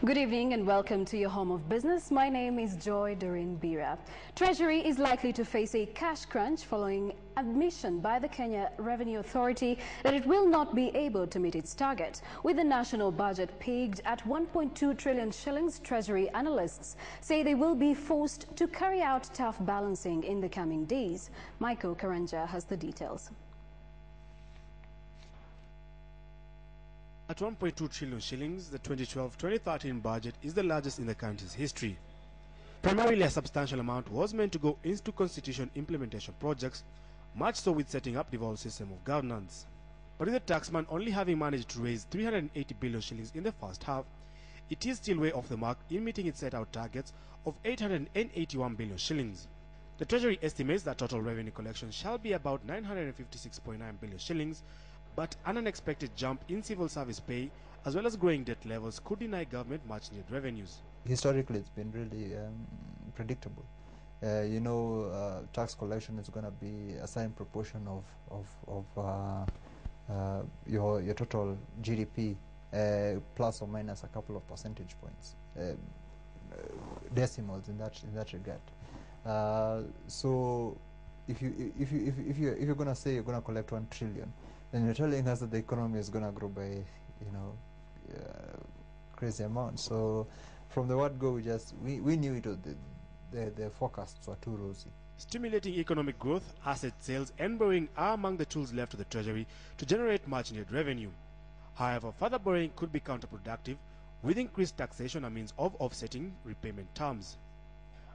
Good evening and welcome to your home of business. My name is Joy Doreen Bira. Treasury is likely to face a cash crunch following admission by the Kenya Revenue Authority that it will not be able to meet its target. With the national budget pegged at 1.2 trillion shillings, Treasury analysts say they will be forced to carry out tough balancing in the coming days. Michael Karanja has the details. At 1.2 trillion shillings, the 2012-2013 budget is the largest in the country's history. Primarily, a substantial amount was meant to go into constitution implementation projects, much so with setting up the devolved system of governance. But with the taxman only having managed to raise 380 billion shillings in the first half, it is still way off the mark in meeting its set-out targets of 881 billion shillings. The Treasury estimates that total revenue collection shall be about 956.9 billion shillings, but an unexpected jump in civil service pay as well as growing debt levels could deny government much needed revenues. Historically, it's been really predictable. Tax collection is going to be a certain proportion of your total GDP, plus or minus a couple of percentage points, decimals in that regard. So if you're going to say you're going to collect 1 trillion, then you're telling us that the economy is going to grow by, crazy amount. So from the word go, we knew it was the forecasts were too rosy. Stimulating economic growth, asset sales and borrowing are among the tools left to the Treasury to generate much needed revenue. However, further borrowing could be counterproductive, with increased taxation a means of offsetting repayment terms.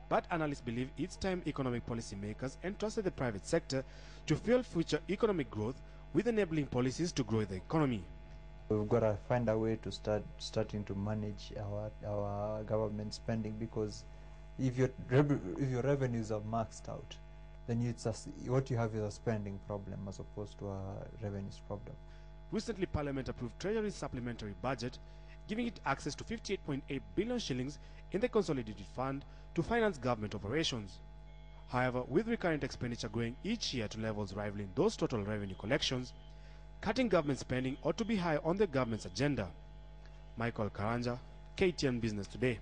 But analysts believe it's time economic policy makers entrusted the private sector to fuel future economic growth with enabling policies to grow the economy. We've got to find a way to starting to manage our government spending, because if your revenues are maxed out, then what you have is a spending problem as opposed to a revenues problem. Recently, Parliament approved Treasury's supplementary budget, giving it access to 58.8 billion shillings in the consolidated fund to finance government operations. However, with recurrent expenditure growing each year to levels rivaling those total revenue collections, cutting government spending ought to be high on the government's agenda. Michael Karanja, KTN Business Today.